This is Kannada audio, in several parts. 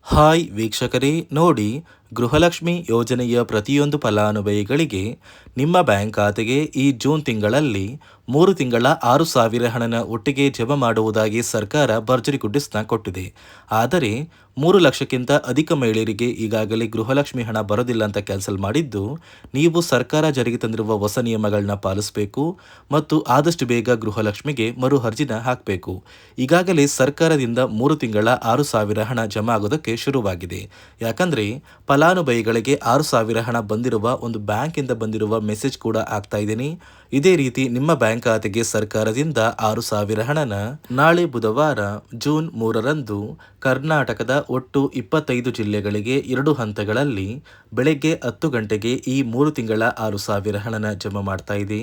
ಹಾಯ್ ವೀಕ್ಷಕರೇ, ನೋಡಿ, ಗೃಹಲಕ್ಷ್ಮಿ ಯೋಜನೆಯ ಪ್ರತಿಯೊಂದು ಫಲಾನುಭವಿಗಳಿಗೆ ನಿಮ್ಮ ಬ್ಯಾಂಕ್ ಖಾತೆಗೆ ಈ ಜೂನ್ ತಿಂಗಳಲ್ಲಿ 3 ತಿಂಗಳ 6,000 ಹಣನ ಒಟ್ಟಿಗೆ ಜಮಾ ಮಾಡುವುದಾಗಿ ಸರ್ಕಾರ ಭರ್ಜರಿ ಗುಡ್ಡಿಸ್ನ ಕೊಟ್ಟಿದೆ. ಆದರೆ 3 ಲಕ್ಷಕ್ಕಿಂತ ಅಧಿಕ ಮಹಿಳೆಯರಿಗೆ ಈಗಾಗಲೇ ಗೃಹಲಕ್ಷ್ಮಿ ಹಣ ಬರೋದಿಲ್ಲ ಅಂತ ಕ್ಯಾನ್ಸಲ್ ಮಾಡಿದ್ದು, ನೀವು ಸರ್ಕಾರ ಜಾರಿಗೆ ತಂದಿರುವ ಹೊಸ ನಿಯಮಗಳನ್ನ ಪಾಲಿಸಬೇಕು ಮತ್ತು ಆದಷ್ಟು ಬೇಗ ಗೃಹಲಕ್ಷ್ಮಿಗೆ ಮರು ಅರ್ಜಿನ ಹಾಕಬೇಕು. ಈಗಾಗಲೇ ಸರ್ಕಾರದಿಂದ 3 ತಿಂಗಳ 6,000 ಹಣ ಜಮಾ ಆಗೋದಕ್ಕೆ ಶುರುವಾಗಿದೆ. ಯಾಕಂದ್ರೆ ಫಲಾನುಭವಿಗಳಿಗೆ 6,000 ಹಣ ಬಂದಿರುವ ಒಂದು ಬ್ಯಾಂಕಿಂದ ಬಂದಿರುವ ಮೆಸೇಜ್ ಕೂಡ ಆಗ್ತಾ ಇದ್ದೀನಿ. ಇದೇ ರೀತಿ ನಿಮ್ಮ ಬ್ಯಾಂಕ್ ಖಾತೆಗೆ ಸರ್ಕಾರದಿಂದ 6,000 ಹಣನ ನಾಳೆ ಬುಧವಾರ ಜೂನ್ 3ರಂದು ಕರ್ನಾಟಕದ ಒಟ್ಟು 25 ಜಿಲ್ಲೆಗಳಿಗೆ 2 ಹಂತಗಳಲ್ಲಿ ಬೆಳಗ್ಗೆ 10 ಗಂಟೆಗೆ ಈ 3 ತಿಂಗಳ 6,000 ಹಣನ ಜಮಾ ಮಾಡ್ತಾ ಇದೆ.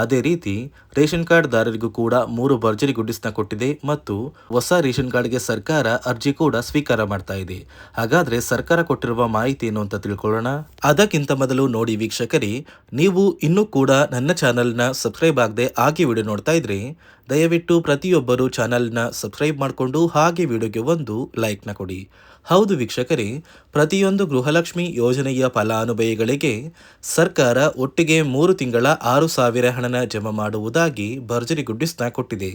ಅದೇ ರೀತಿ ರೇಷನ್ ಕಾರ್ಡ್ ದಾರರಿಗೂ ಕೂಡ 3 ಭರ್ಜರಿ ಗುಡ್ಡಿಸ್ನ ಕೊಟ್ಟಿದೆ ಮತ್ತು ಹೊಸ ರೇಷನ್ ಕಾರ್ಡ್ಗೆ ಸರ್ಕಾರ ಅರ್ಜಿ ಕೂಡ ಸ್ವೀಕಾರ ಮಾಡ್ತಾ ಇದೆ. ಹಾಗಾದ್ರೆ ಸರ್ಕಾರ ಕೊಟ್ಟಿರುವ ಮಾಹಿತಿ ಏನು ಅಂತ ತಿಳ್ಕೊಳ್ಳೋಣ. ಅದಕ್ಕಿಂತ ಮೊದಲು ನೋಡಿ ವೀಕ್ಷಕರೇ, ನೀವು ಇನ್ನೂ ಕೂಡ ನನ್ನ ಚಾನಲ್ನ ಸಬ್ಸ್ಕ್ರೈಬ್ ಆಗದೆ ಹಾಗೆ ವಿಡಿಯೋ ನೋಡ್ತಾ ಇದ್ರೆ ದಯವಿಟ್ಟು ಪ್ರತಿಯೊಬ್ಬರು ಚಾನಲ್ನ ಸಬ್ಸ್ಕ್ರೈಬ್ ಮಾಡಿಕೊಂಡು ಹಾಗೆ ವಿಡಿಯೋಗೆ ಒಂದು ಲೈಕ್ನ ಕೊಡಿ. ಹೌದು ವೀಕ್ಷಕರೇ, ಪ್ರತಿಯೊಂದು ಗೃಹಲಕ್ಷ್ಮಿ ಯೋಜನೆಯ ಫಲಾನುಭವಿಗಳಿಗೆ ಸರ್ಕಾರ ಒಟ್ಟಿಗೆ 3 ತಿಂಗಳ 6,000 ಹಣನ ಜಮಾ ಮಾಡುವುದಾಗಿ ಭರ್ಜರಿ ಗುಡ್ಡಿಸ್ನ ಕೊಟ್ಟಿದೆ.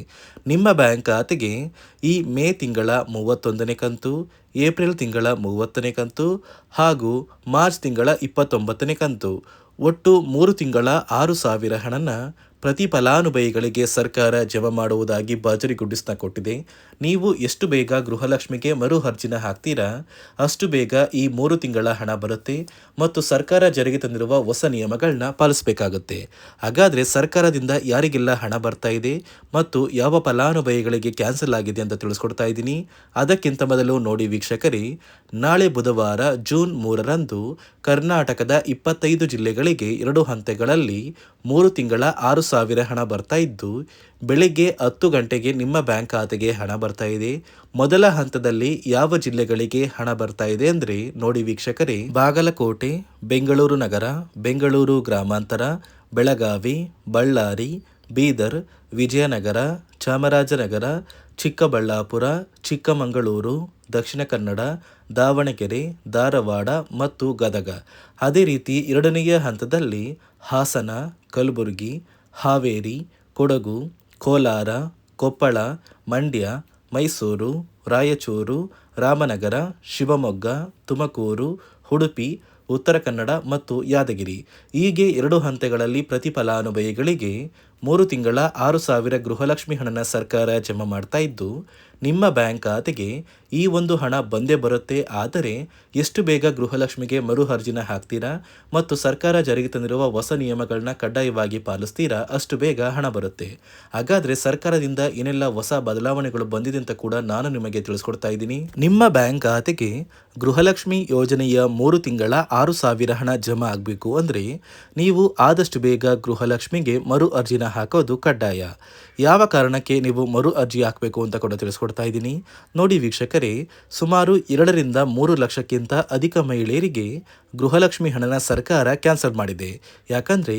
ನಿಮ್ಮ ಬ್ಯಾಂಕ್ ಖಾತೆಗೆ ಈ ಮೇ ತಿಂಗಳ 31ನೇ ಕಂತು, ಏಪ್ರಿಲ್ ತಿಂಗಳ 30ನೇ ಕಂತು ಹಾಗೂ ಮಾರ್ಚ್ ತಿಂಗಳ 29ನೇ ಕಂತು ಒಟ್ಟು 3 ತಿಂಗಳ 6,000 ಹಣನ ಪ್ರತಿ ಫಲಾನುಭವಿಗಳಿಗೆ ಸರ್ಕಾರ ಜಮಾ ಮಾಡುವುದಾಗಿ ಭರ್ಜರಿ ಗುಡ್ಡಿಸ್ನ ಕೊಟ್ಟಿದೆ. ನೀವು ಎಷ್ಟು ಬೇಗ ಗೃಹಲಕ್ಷ್ಮಿಗೆ ಮರು ಅರ್ಜಿನ ಹಾಕ್ತೀರಾ ಅಷ್ಟು ಬೇಗ ಈ 3 ತಿಂಗಳ ಹಣ ಬರುತ್ತೆ ಮತ್ತು ಸರ್ಕಾರ ಜಾರಿಗೆ ತಂದಿರುವ ಹೊಸ ನಿಯಮಗಳನ್ನ ಪಾಲಿಸಬೇಕಾಗುತ್ತೆ. ಹಾಗಾದರೆ ಸರ್ಕಾರದಿಂದ ಯಾರಿಗೆಲ್ಲ ಹಣ ಬರ್ತಾ ಇದೆ ಮತ್ತು ಯಾವ ಫಲಾನುಭವಿಗಳಿಗೆ ಕ್ಯಾನ್ಸಲ್ ಆಗಿದೆ ಅಂತ ತಿಳಿಸ್ಕೊಡ್ತಾ ಇದ್ದೀನಿ. ಅದಕ್ಕಿಂತ ಮೊದಲು ನೋಡಿ ವೀಕ್ಷಕರೇ, ನಾಳೆ ಬುಧವಾರ ಜೂನ್ 3ರಂದು ಕರ್ನಾಟಕದ 25 ಜಿಲ್ಲೆಗಳಿಗೆ 2 ಹಂತಗಳಲ್ಲಿ 3 ತಿಂಗಳ 6,000 ಹಣ ಬರ್ತಾ ಇದ್ದು, ಬೆಳಿಗ್ಗೆ 10 ಗಂಟೆಗೆ ನಿಮ್ಮ ಬ್ಯಾಂಕ್ ಖಾತೆಗೆ ಹಣ ಬರ್ತಾ ಇದೆ. ಮೊದಲ ಹಂತದಲ್ಲಿ ಯಾವ ಜಿಲ್ಲೆಗಳಿಗೆ ಹಣ ಬರ್ತಾ ಇದೆ ಅಂದ್ರೆ ನೋಡಿ ವೀಕ್ಷಕರೇ, ಬಾಗಲಕೋಟೆ, ಬೆಂಗಳೂರು ನಗರ, ಬೆಂಗಳೂರು ಗ್ರಾಮಾಂತರ, ಬೆಳಗಾವಿ, ಬಳ್ಳಾರಿ, ಬೀದರ್, ವಿಜಯನಗರ, ಚಾಮರಾಜನಗರ, ಚಿಕ್ಕಬಳ್ಳಾಪುರ, ಚಿಕ್ಕಮಗಳೂರು, ದಕ್ಷಿಣ ಕನ್ನಡ, ದಾವಣಗೆರೆ, ಧಾರವಾಡ ಮತ್ತು ಗದಗ. ಅದೇ ರೀತಿ ಎರಡನೆಯ ಹಂತದಲ್ಲಿ ಹಾಸನ, ಕಲಬುರಗಿ, ಹಾವೇರಿ, ಕೊಡಗು, ಕೋಲಾರ, ಕೊಪ್ಪಳ, ಮಂಡ್ಯ, ಮೈಸೂರು, ರಾಯಚೂರು, ರಾಮನಗರ, ಶಿವಮೊಗ್ಗ, ತುಮಕೂರು, ಉಡುಪಿ, ಉತ್ತರ ಕನ್ನಡ ಮತ್ತು ಯಾದಗಿರಿ. ಹೀಗೆ 2 ಹಂತಗಳಲ್ಲಿ ಪ್ರತಿ ಫಲಾನುಭವಿಗಳಿಗೆ 3 ತಿಂಗಳ 6,000 ಗೃಹಲಕ್ಷ್ಮಿ ಹಣನ ಸರ್ಕಾರ ಜಮಾ ಮಾಡ್ತಾ ಇದ್ದು, ನಿಮ್ಮ ಬ್ಯಾಂಕ್ ಖಾತೆಗೆ ಈ ಒಂದು ಹಣ ಬಂದೇ ಬರುತ್ತೆ. ಆದರೆ ಎಷ್ಟು ಬೇಗ ಗೃಹಲಕ್ಷ್ಮಿಗೆ ಮರು ಅರ್ಜಿನ ಹಾಕ್ತೀರಾ ಮತ್ತು ಸರ್ಕಾರ ಜಾರಿಗೆ ತಂದಿರುವ ಹೊಸ ನಿಯಮಗಳನ್ನ ಕಡ್ಡಾಯವಾಗಿ ಪಾಲಿಸ್ತೀರಾ ಅಷ್ಟು ಬೇಗ ಹಣ ಬರುತ್ತೆ. ಹಾಗಾದ್ರೆ ಸರ್ಕಾರದಿಂದ ಏನೆಲ್ಲ ಹೊಸ ಬದಲಾವಣೆಗಳು ಬಂದಿದೆ ಅಂತ ಕೂಡ ನಾನು ನಿಮಗೆ ತಿಳಿಸ್ಕೊಡ್ತಾ ಇದ್ದೀನಿ. ನಿಮ್ಮ ಬ್ಯಾಂಕ್ ಖಾತೆಗೆ ಗೃಹಲಕ್ಷ್ಮಿ ಯೋಜನೆಯ 3 ತಿಂಗಳ 6,000 ಹಣ ಜಮಾ ಆಗಬೇಕು ಅಂದರೆ ನೀವು ಆದಷ್ಟು ಬೇಗ ಗೃಹಲಕ್ಷ್ಮಿಗೆ ಮರು ಅರ್ಜಿನ ಹಾಕೋದು ಕಡ್ಡಾಯ. ಯಾವ ಕಾರಣಕ್ಕೆ ನೀವು ಮರು ಅರ್ಜಿ ಹಾಕಬೇಕು ಅಂತ ಕೂಡ ತಿಳಿಸ್ಕೊಡ್ತಾ ಇದ್ದೀನಿ. ನೋಡಿ ವೀಕ್ಷಕರೇ, ಸುಮಾರು 2ರಿಂದ 3 ಲಕ್ಷಕ್ಕಿಂತ ಅಧಿಕ ಮಹಿಳೆಯರಿಗೆ ಗೃಹಲಕ್ಷ್ಮಿ ಹಣನ ಸರ್ಕಾರ ಕ್ಯಾನ್ಸಲ್ ಮಾಡಿದೆ. ಯಾಕಂದ್ರೆ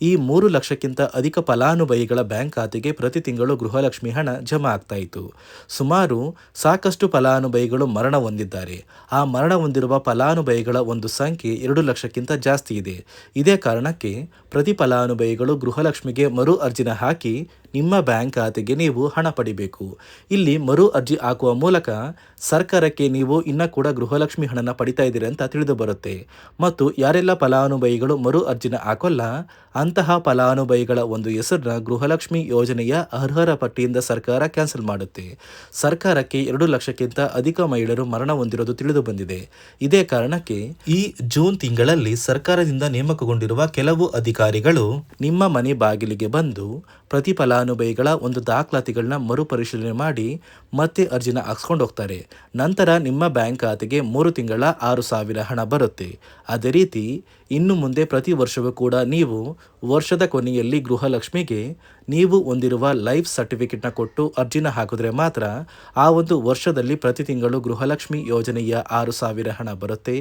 ಈ 3 ಲಕ್ಷಕ್ಕಿಂತ ಅಧಿಕ ಫಲಾನುಭವಿಗಳ ಬ್ಯಾಂಕ್ ಖಾತೆಗೆ ಪ್ರತಿ ತಿಂಗಳು ಗೃಹಲಕ್ಷ್ಮಿ ಹಣ ಜಮಾ ಆಗ್ತಾ ಇತ್ತು. ಸುಮಾರು ಸಾಕಷ್ಟು ಫಲಾನುಭವಿಗಳು ಮರಣ ಹೊಂದಿದ್ದಾರೆ. ಆ ಮರಣ ಹೊಂದಿರುವ ಫಲಾನುಭವಿಗಳ ಒಂದು ಸಂಖ್ಯೆ 2 ಲಕ್ಷಕ್ಕಿಂತ ಜಾಸ್ತಿ ಇದೆ. ಇದೇ ಕಾರಣಕ್ಕೆ ಪ್ರತಿ ಫಲಾನುಭವಿಗಳು ಗೃಹಲಕ್ಷ್ಮಿಗೆ ಮರು ಅರ್ಜಿನ ಹಾಕಿ ನಿಮ್ಮ ಬ್ಯಾಂಕ್ ಖಾತೆಗೆ ನೀವು ಹಣ ಪಡಿಬೇಕು. ಇಲ್ಲಿ ಮರು ಅರ್ಜಿ ಹಾಕುವ ಮೂಲಕ ಸರ್ಕಾರಕ್ಕೆ ನೀವು ಇನ್ನೂ ಕೂಡ ಗೃಹಲಕ್ಷ್ಮಿ ಹಣನ ಪಡಿತಾ ಇದ್ದೀರಿ ಅಂತ ತಿಳಿದು ಬರುತ್ತೆ. ಮತ್ತು ಯಾರೆಲ್ಲ ಫಲಾನುಭವಿಗಳು ಮರು ಅರ್ಜಿನ ಹಾಕೋಲ್ಲ ಅಂತಹ ಫಲಾನುಭವಿಗಳ ಒಂದು ಹೆಸರನ್ನ ಗೃಹಲಕ್ಷ್ಮಿ ಯೋಜನೆಯ ಅರ್ಹರ ಪಟ್ಟಿಯಿಂದ ಸರ್ಕಾರ ಕ್ಯಾನ್ಸಲ್ ಮಾಡುತ್ತೆ. ಸರ್ಕಾರಕ್ಕೆ 2 ಲಕ್ಷಕ್ಕಿಂತ ಅಧಿಕ ಮಹಿಳೆಯರು ಮರಣ ಹೊಂದಿರೋದು ತಿಳಿದು ಬಂದಿದೆ. ಇದೇ ಕಾರಣಕ್ಕೆ ಈ ಜೂನ್ ತಿಂಗಳಲ್ಲಿ ಸರ್ಕಾರದಿಂದ ನೇಮಕಗೊಂಡಿರುವ ಕೆಲವು ಅಧಿಕಾರಿಗಳು ನಿಮ್ಮ ಮನೆ ಬಾಗಿಲಿಗೆ ಬಂದು ಪ್ರತಿ ಫಲಾನುಭವಿಗಳ ಒಂದು ದಾಖಲಾತಿಗಳನ್ನ ಮರುಪರಿಶೀಲನೆ ಮಾಡಿ ಮತ್ತೆ ಅರ್ಜಿನ ಹಾಕ್ಸ್ಕೊಂಡು ಹೋಗ್ತಾರೆ. ನಂತರ ನಿಮ್ಮ ಬ್ಯಾಂಕ್ ಖಾತೆಗೆ 3 ತಿಂಗಳ 6,000 ಹಣ ಬರುತ್ತೆ. ಅದೇ ರೀತಿ ಇನ್ನು ಮುಂದೆ ಪ್ರತಿ ವರ್ಷವೂ ಕೂಡ ನೀವು ವರ್ಷದ ಕೊನೆಯಲ್ಲಿ ಗೃಹಲಕ್ಷ್ಮಿಗೆ ನೀವು ಹೊಂದಿರುವ ಲೈಫ್ ಸರ್ಟಿಫಿಕೇಟ್ನ ಕೊಟ್ಟು ಅರ್ಜಿನ ಹಾಕಿದ್ರೆ ಮಾತ್ರ ಆ ಒಂದು ವರ್ಷದಲ್ಲಿ ಪ್ರತಿ ತಿಂಗಳು ಗೃಹಲಕ್ಷ್ಮಿ ಯೋಜನೆಯ 6,000 ಹಣ ಬರುತ್ತೆ.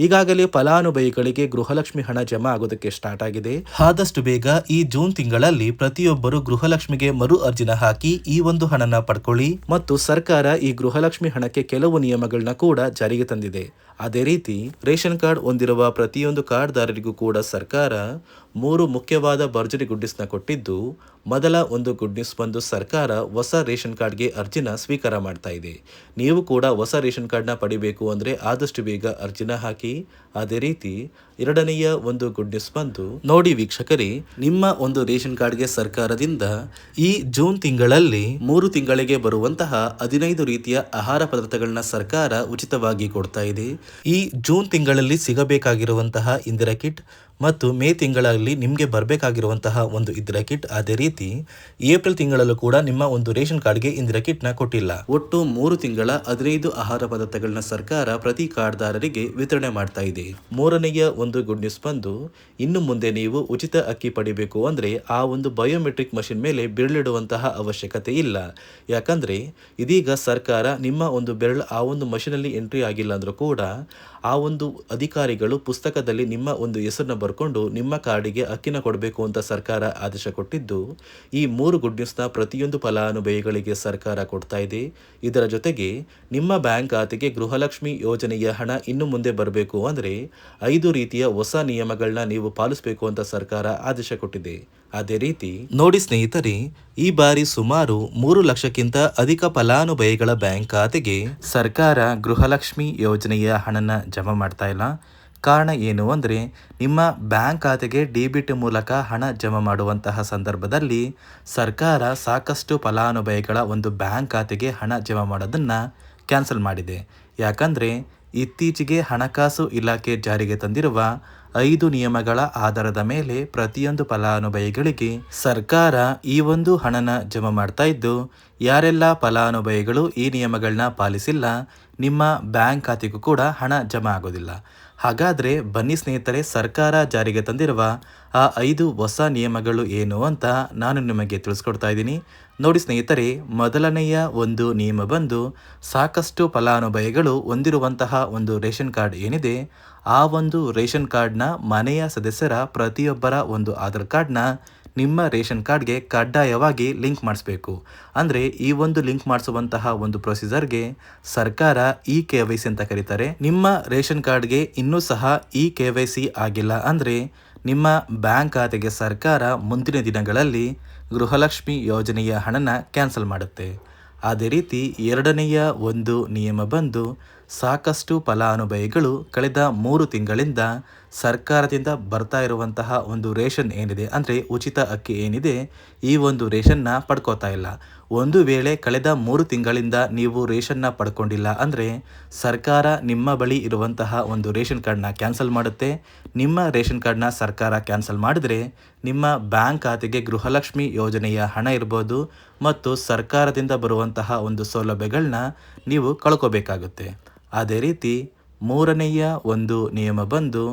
ಈಗಾಗಲೇ ಫಲಾನುಭವಿಗಳಿಗೆ ಗೃಹಲಕ್ಷ್ಮಿ ಹಣ ಜಮಾ ಆಗೋದಕ್ಕೆ ಸ್ಟಾರ್ಟ್ ಆಗಿದೆ. ಆದಷ್ಟು ಬೇಗ ಈ ಜೂನ್ ತಿಂಗಳಲ್ಲಿ ಪ್ರತಿಯೊಬ್ಬರು ಗೃಹಲಕ್ಷ್ಮಿಗೆ ಮರು ಅರ್ಜಿನ ಹಾಕಿ ಈ ಒಂದು ಹಣನ ಪಡ್ಕೊಳ್ಳಿ. ಮತ್ತು ಸರ್ಕಾರ ಈ ಗೃಹಲಕ್ಷ್ಮಿ ಹಣಕ್ಕೆ ಕೆಲವು ನಿಯಮಗಳನ್ನ ಕೂಡ ಜಾರಿಗೆ ತಂದಿದೆ. ಅದೇ ರೀತಿ ರೇಷನ್ ಕಾರ್ಡ್ ಹೊಂದಿರುವ ಪ್ರತಿಯೊಂದು ಕಾರ್ಡ್ದಾರರಿಗೂ ಕೂಡ ಸರ್ಕಾರ 3 ಮುಖ್ಯವಾದ ಭರ್ಜರಿ ಗುಡ್ ನ್ಯೂಸ್ನ ಕೊಟ್ಟಿದ್ದು, ಮೊದಲ ಒಂದು ಗುಡ್ ನ್ಯೂಸ್ ಬಂದು ಸರ್ಕಾರ ಹೊಸ ರೇಷನ್ ಕಾರ್ಡ್ಗೆ ಅರ್ಜಿನ ಸ್ವೀಕಾರ ಮಾಡ್ತಾ ಇದೆ. ನೀವು ಕೂಡ ಹೊಸ ರೇಷನ್ ಕಾರ್ಡ್ನ ಪಡಿಬೇಕು ಅಂದರೆ ಆದಷ್ಟು ಬೇಗ ಅರ್ಜಿನ ಹಾಕಿ. ಅದೇ ರೀತಿ ಎರಡನೆಯ ಒಂದು ಗುಡ್ ನ್ಯೂಸ್ ಬಂದು ನೋಡಿ ವೀಕ್ಷಕರೇ, ನಿಮ್ಮ ಒಂದು ರೇಷನ್ ಕಾರ್ಡ್ಗೆ ಸರ್ಕಾರದಿಂದ ಈ ಜೂನ್ ತಿಂಗಳಲ್ಲಿ 3 ತಿಂಗಳಿಗೆ ಬರುವಂತಹ 15 ರೀತಿಯ ಆಹಾರ ಪದಾರ್ಥಗಳನ್ನ ಸರ್ಕಾರ ಉಚಿತವಾಗಿ ಕೊಡ್ತಾ ಇದೆ. ಈ ಜೂನ್ ತಿಂಗಳಲ್ಲಿ ಸಿಗಬೇಕಾಗಿರುವಂತಹ ಇಂದಿರಾ ಕಿಟ್ ಮತ್ತು ಮೇ ತಿಂಗಳಲ್ಲಿ ನಿಮಗೆ ಬರಬೇಕಾಗಿರುವಂತಹ ಒಂದು ಇಂದಿರಾ ಕಿಟ್, ಅದೇ ರೀತಿ ಏಪ್ರಿಲ್ ತಿಂಗಳಲ್ಲೂ ಕೂಡ ನಿಮ್ಮ ಒಂದು ರೇಷನ್ ಕಾರ್ಡ್ಗೆ ಇಂದಿರಾ ಕಿಟ್ನ ಕೊಟ್ಟಿಲ್ಲ. ಒಟ್ಟು 3 ತಿಂಗಳ 15 ಆಹಾರ ಪದಾರ್ಥಗಳನ್ನ ಸರ್ಕಾರ ಪ್ರತಿ ಕಾರ್ಡ್ದಾರರಿಗೆ ವಿತರಣೆ ಮಾಡ್ತಾ ಇದೆ. ಮೂರನೆಯ ಒಂದು ಗುಡ್ ನ್ಯೂಸ್ ಬಂದು, ಇನ್ನು ಮುಂದೆ ನೀವು ಉಚಿತ ಅಕ್ಕಿ ಪಡಿಬೇಕು ಅಂದರೆ ಆ ಒಂದು ಬಯೋಮೆಟ್ರಿಕ್ ಮಷಿನ್ ಮೇಲೆ ಬೆರಳಿಡುವಂತಹ ಅವಶ್ಯಕತೆ ಇಲ್ಲ. ಯಾಕಂದರೆ ಇದೀಗ ಸರ್ಕಾರ ನಿಮ್ಮ ಒಂದು ಬೆರಳು ಆ ಒಂದು ಮಷಿನಲ್ಲಿ ಎಂಟ್ರಿ ಆಗಿಲ್ಲ ಅಂದರೂ ಕೂಡ ಆ ಒಂದು ಅಧಿಕಾರಿಗಳು ಪುಸ್ತಕದಲ್ಲಿ ನಿಮ್ಮ ಒಂದು ಹೆಸರನ್ನ ಬರ್ಕೊಂಡು ನಿಮ್ಮ ಕಾರ್ಡಿಗೆ ಅಕ್ಕಿನ ಕೊಡಬೇಕು ಅಂತ ಸರ್ಕಾರ ಆದೇಶ ಕೊಟ್ಟಿದ್ದು, ಈ 3 ಗುಡ್ ನ್ಯೂಸ್ನ ಪ್ರತಿಯೊಂದು ಫಲಾನುಭವಿಗಳಿಗೆ ಸರ್ಕಾರ ಕೊಡ್ತಾ ಇದೆ. ಇದರ ಜೊತೆಗೆ ನಿಮ್ಮ ಬ್ಯಾಂಕ್ ಖಾತೆಗೆ ಗೃಹಲಕ್ಷ್ಮಿ ಯೋಜನೆಯ ಹಣ ಇನ್ನು ಮುಂದೆ ಬರಬೇಕು ಅಂದರೆ 5 ರೀತಿಯ ಹೊಸ ನಿಯಮಗಳನ್ನ ನೀವು ಪಾಲಿಸಬೇಕು ಅಂತ ಸರ್ಕಾರ ಆದೇಶ ಕೊಟ್ಟಿದೆ. ಅದೇ ರೀತಿ ನೋಡಿ ಸ್ನೇಹಿತರೆ, ಈ ಬಾರಿ ಸುಮಾರು 3 ಲಕ್ಷಕ್ಕಿಂತ ಅಧಿಕ ಫಲಾನುಭವಿಗಳ ಬ್ಯಾಂಕ್ ಖಾತೆಗೆ ಸರ್ಕಾರ ಗೃಹಲಕ್ಷ್ಮಿ ಯೋಜನೆಯ ಹಣನ ಜಮಾ ಮಾಡ್ತಾ ಇಲ್ಲ. ಕಾರಣ ಏನು ಅಂದರೆ, ನಿಮ್ಮ ಬ್ಯಾಂಕ್ ಖಾತೆಗೆ ಡೆಬಿಟ್ ಮೂಲಕ ಹಣ ಜಮಾ ಮಾಡುವಂತಹ ಸಂದರ್ಭದಲ್ಲಿ ಸರ್ಕಾರ ಸಾಕಷ್ಟು ಫಲಾನುಭವಿಗಳ ಒಂದು ಬ್ಯಾಂಕ್ ಖಾತೆಗೆ ಹಣ ಜಮಾ ಮಾಡೋದನ್ನು ಕ್ಯಾನ್ಸಲ್ ಮಾಡಿದೆ. ಯಾಕಂದರೆ ಇತ್ತೀಚೆಗೆ ಹಣಕಾಸು ಇಲಾಖೆ ಜಾರಿಗೆ ತಂದಿರುವ 5 ನಿಯಮಗಳ ಆಧಾರದ ಮೇಲೆ ಪ್ರತಿಯೊಂದು ಫಲಾನುಭವಿಗಳಿಗೆ ಸರ್ಕಾರ ಈ ಒಂದು ಹಣನ ಜಮಾ ಮಾಡ್ತಾ ಇದ್ದು, ಯಾರೆಲ್ಲ ಫಲಾನುಭವಿಗಳು ಈ ನಿಯಮಗಳನ್ನ ಪಾಲಿಸಿಲ್ಲ ನಿಮ್ಮ ಬ್ಯಾಂಕ್ ಖಾತೆಗೂ ಕೂಡ ಹಣ ಜಮಾ ಆಗೋದಿಲ್ಲ. ಹಾಗಾದರೆ ಬನ್ನಿ ಸ್ನೇಹಿತರೆ, ಸರ್ಕಾರ ಜಾರಿಗೆ ತಂದಿರುವ ಆ 5 ಹೊಸ ನಿಯಮಗಳು ಏನು ಅಂತ ನಾನು ನಿಮಗೆ ತಿಳಿಸ್ಕೊಡ್ತಾ ಇದ್ದೀನಿ. ನೋಡಿ ಸ್ನೇಹಿತರೆ, ಮೊದಲನೆಯ ಒಂದು ನಿಯಮ ಬಂದು, ಸಾಕಷ್ಟು ಫಲಾನುಭವಿಗಳು ಹೊಂದಿರುವಂತಹ ಒಂದು ರೇಷನ್ ಕಾರ್ಡ್ ಏನಿದೆ, ಆ ಒಂದು ರೇಷನ್ ಕಾರ್ಡ್ನ ಮನೆಯ ಸದಸ್ಯರ ಪ್ರತಿಯೊಬ್ಬರ ಒಂದು ಆಧಾರ್ ಕಾರ್ಡ್ನ ನಿಮ್ಮ ರೇಷನ್ ಕಾರ್ಡ್ಗೆ ಕಡ್ಡಾಯವಾಗಿ ಲಿಂಕ್ ಮಾಡಿಸ್ಬೇಕು. ಅಂದರೆ ಈ ಒಂದು ಲಿಂಕ್ ಮಾಡಿಸುವಂತಹ ಒಂದು ಪ್ರೊಸೀಜರ್ಗೆ ಸರ್ಕಾರ KYC ಅಂತ ಕರೀತಾರೆ. ನಿಮ್ಮ ರೇಷನ್ ಕಾರ್ಡ್ಗೆ ಇನ್ನೂ ಸಹ KYC ಆಗಿಲ್ಲ ಅಂದರೆ ನಿಮ್ಮ ಬ್ಯಾಂಕ್ ಖಾತೆಗೆ ಸರ್ಕಾರ ಮುಂದಿನ ದಿನಗಳಲ್ಲಿ ಗೃಹಲಕ್ಷ್ಮಿ ಯೋಜನೆಯ ಹಣನ ಕ್ಯಾನ್ಸಲ್ ಮಾಡುತ್ತೆ. ಅದೇ ರೀತಿ ಎರಡನೆಯ ಒಂದು ನಿಯಮ ಬಂದು, ಸಾಕಷ್ಟು ಫಲಾನುಭವಿಗಳು ಕಳೆದ 3 ತಿಂಗಳಿಂದ ಸರ್ಕಾರದಿಂದ ಬರ್ತಾ ಇರುವಂತಹ ಒಂದು ರೇಷನ್ ಏನಿದೆ, ಅಂದರೆ ಉಚಿತ ಅಕ್ಕಿ ಏನಿದೆ, ಈ ಒಂದು ರೇಷನ್ನ ಪಡ್ಕೋತಾ ಇಲ್ಲ. ಒಂದು ವೇಳೆ ಕಳೆದ 3 ತಿಂಗಳಿಂದ ನೀವು ರೇಷನ್ನ ಪಡ್ಕೊಂಡಿಲ್ಲ ಅಂದರೆ ಸರ್ಕಾರ ನಿಮ್ಮ ಬಳಿ ಇರುವಂತಹ ಒಂದು ರೇಷನ್ ಕಾರ್ಡ್ನ ಕ್ಯಾನ್ಸಲ್ ಮಾಡುತ್ತೆ. ನಿಮ್ಮ ರೇಷನ್ ಕಾರ್ಡ್ನ ಸರ್ಕಾರ ಕ್ಯಾನ್ಸಲ್ ಮಾಡಿದರೆ ನಿಮ್ಮ ಬ್ಯಾಂಕ್ ಖಾತೆಗೆ ಗೃಹಲಕ್ಷ್ಮಿ ಯೋಜನೆಯ ಹಣ ಇರ್ಬೋದು ಮತ್ತು ಸರ್ಕಾರದಿಂದ ಬರುವಂತಹ ಒಂದು ಸೌಲಭ್ಯಗಳನ್ನ ನೀವು ಕಳ್ಕೋಬೇಕಾಗುತ್ತೆ. ಅದೇ ರೀತಿ ಮೂರನೆಯ ಒಂದು ನಿಯಮ ಬಂದು,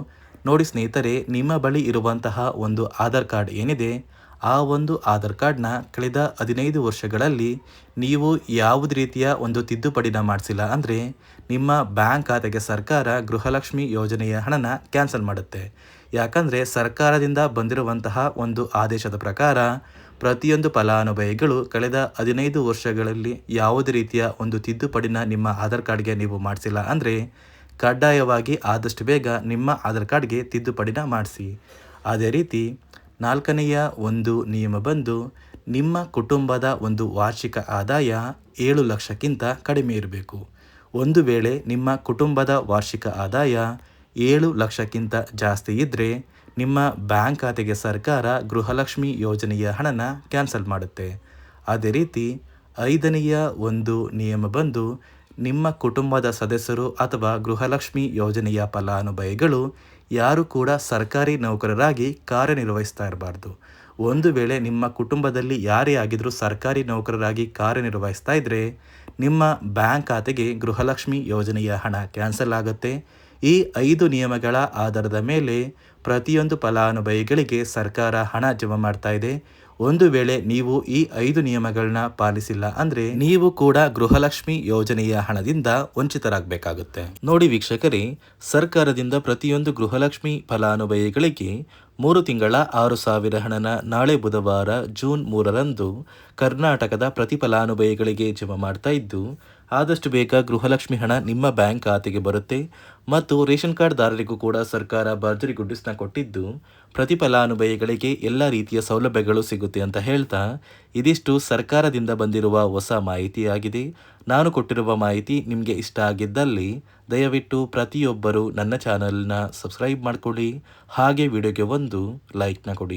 ನೋಡಿ ಸ್ನೇಹಿತರೆ, ನಿಮ್ಮ ಬಳಿ ಇರುವಂತಹ ಒಂದು ಆಧಾರ್ ಕಾರ್ಡ್ ಏನಿದೆ, ಆ ಒಂದು ಆಧಾರ್ ಕಾರ್ಡ್ನ ಕಳೆದ 15 ವರ್ಷಗಳಲ್ಲಿ ನೀವು ಯಾವುದೇ ರೀತಿಯ ಒಂದು ತಿದ್ದುಪಡಿನ ಮಾಡಿಸಿಲ್ಲ ಅಂದರೆ ನಿಮ್ಮ ಬ್ಯಾಂಕ್ ಖಾತೆಗೆ ಸರ್ಕಾರ ಗೃಹಲಕ್ಷ್ಮಿ ಯೋಜನೆಯ ಹಣನ ಕ್ಯಾನ್ಸಲ್ ಮಾಡುತ್ತೆ. ಯಾಕಂದರೆ ಸರ್ಕಾರದಿಂದ ಬಂದಿರುವಂತಹ ಒಂದು ಆದೇಶದ ಪ್ರಕಾರ ಪ್ರತಿಯೊಂದು ಫಲಾನುಭವಿಗಳು ಕಳೆದ 15 ವರ್ಷಗಳಲ್ಲಿ ಯಾವುದೇ ರೀತಿಯ ಒಂದು ತಿದ್ದುಪಡಿನ ನಿಮ್ಮ ಆಧಾರ್ ಕಾರ್ಡ್ಗೆ ನೀವು ಮಾಡಿಸಿಲ್ಲ ಅಂದರೆ ಕಡ್ಡಾಯವಾಗಿ ಆದಷ್ಟು ಬೇಗ ನಿಮ್ಮ ಆಧಾರ್ ಕಾರ್ಡ್ಗೆ ತಿದ್ದುಪಡಿನ ಮಾಡಿಸಿ. ಅದೇ ರೀತಿ ನಾಲ್ಕನೆಯ ಒಂದು ನಿಯಮ ಬಂದು, ನಿಮ್ಮ ಕುಟುಂಬದ ಒಂದು ವಾರ್ಷಿಕ ಆದಾಯ 7 ಲಕ್ಷಕ್ಕಿಂತ ಕಡಿಮೆ ಇರಬೇಕು. ಒಂದು ವೇಳೆ ನಿಮ್ಮ ಕುಟುಂಬದ ವಾರ್ಷಿಕ ಆದಾಯ 7 ಲಕ್ಷಕ್ಕಿಂತ ಜಾಸ್ತಿ ಇದ್ದರೆ ನಿಮ್ಮ ಬ್ಯಾಂಕ್ ಖಾತೆಗೆ ಸರ್ಕಾರ ಗೃಹಲಕ್ಷ್ಮಿ ಯೋಜನೆಯ ಹಣನ ಕ್ಯಾನ್ಸಲ್ ಮಾಡುತ್ತೆ. ಅದೇ ರೀತಿ ಐದನೆಯ ಒಂದು ನಿಯಮ ಬಂದು, ನಿಮ್ಮ ಕುಟುಂಬದ ಸದಸ್ಯರು ಅಥವಾ ಗೃಹಲಕ್ಷ್ಮಿ ಯೋಜನೆಯ ಫಲಾನುಭವಿಗಳು ಯಾರು ಕೂಡ ಸರ್ಕಾರಿ ನೌಕರರಾಗಿ ಕಾರ್ಯನಿರ್ವಹಿಸ್ತಾ ಇರಬಾರ್ದು. ಒಂದು ವೇಳೆ ನಿಮ್ಮ ಕುಟುಂಬದಲ್ಲಿ ಯಾರೇ ಆಗಿದ್ರೂ ಸರ್ಕಾರಿ ನೌಕರರಾಗಿ ಕಾರ್ಯನಿರ್ವಹಿಸ್ತಾ ಇದ್ದರೆ ನಿಮ್ಮ ಬ್ಯಾಂಕ್ ಖಾತೆಗೆ ಗೃಹಲಕ್ಷ್ಮಿ ಯೋಜನೆಯ ಹಣ ಕ್ಯಾನ್ಸಲ್ ಆಗುತ್ತೆ. ಈ 5 ನಿಯಮಗಳ ಆಧಾರದ ಮೇಲೆ ಪ್ರತಿಯೊಂದು ಫಲಾನುಭವಿಗಳಿಗೆ ಸರ್ಕಾರ ಹಣ ಜಮಾ ಮಾಡ್ತಾ ಇದೆ. ಒಂದು ವೇಳೆ ನೀವು ಈ 5 ನಿಯಮಗಳನ್ನ ಪಾಲಿಸಿಲ್ಲ ಅಂದ್ರೆ ನೀವು ಕೂಡ ಗೃಹಲಕ್ಷ್ಮಿ ಯೋಜನೆಯ ಹಣದಿಂದ ವಂಚಿತರಾಗಬೇಕಾಗುತ್ತೆ. ನೋಡಿ ವೀಕ್ಷಕರೇ, ಸರ್ಕಾರದಿಂದ ಪ್ರತಿಯೊಂದು ಗೃಹಲಕ್ಷ್ಮಿ ಫಲಾನುಭವಿಗಳಿಗೆ 3 ತಿಂಗಳ 6,000 ಹಣನ ನಾಳೆ ಬುಧವಾರ ಜೂನ್ 3ರಂದು ಕರ್ನಾಟಕದ ಪ್ರತಿ ಫಲಾನುಭವಿಗಳಿಗೆ ಜಮಾ ಮಾಡ್ತಾ ಇದ್ದು, ಆದಷ್ಟು ಬೇಗ ಗೃಹಲಕ್ಷ್ಮಿ ಹಣ ನಿಮ್ಮ ಬ್ಯಾಂಕ್ ಖಾತೆಗೆ ಬರುತ್ತೆ. ಮತ್ತು ರೇಷನ್ ಕಾರ್ಡ್ ದಾರರಿಗೂ ಕೂಡ ಸರ್ಕಾರ ಭರ್ಜರಿ ಗುಡ್ಡಿಸ್ನ ಕೊಟ್ಟಿದ್ದು, ಪ್ರತಿ ಫಲಾನುಭವಿಗಳಿಗೆ ಎಲ್ಲ ರೀತಿಯ ಸೌಲಭ್ಯಗಳು ಸಿಗುತ್ತೆ ಅಂತ ಹೇಳ್ತಾ, ಇದಿಷ್ಟು ಸರ್ಕಾರದಿಂದ ಬಂದಿರುವ ಹೊಸ ಮಾಹಿತಿಯಾಗಿದೆ. ನಾನು ಕೊಟ್ಟಿರುವ ಮಾಹಿತಿ ನಿಮಗೆ ಇಷ್ಟ ಆಗಿದ್ದಲ್ಲಿ ದಯವಿಟ್ಟು ಪ್ರತಿಯೊಬ್ಬರು ನನ್ನ ಚಾನಲ್ನ ಸಬ್ಸ್ಕ್ರೈಬ್ ಮಾಡ್ಕೊಳ್ಳಿ, ಹಾಗೆ ವಿಡಿಯೋಗೆ ಒಂದು ಲೈಕ್ನ ಕೊಡಿ.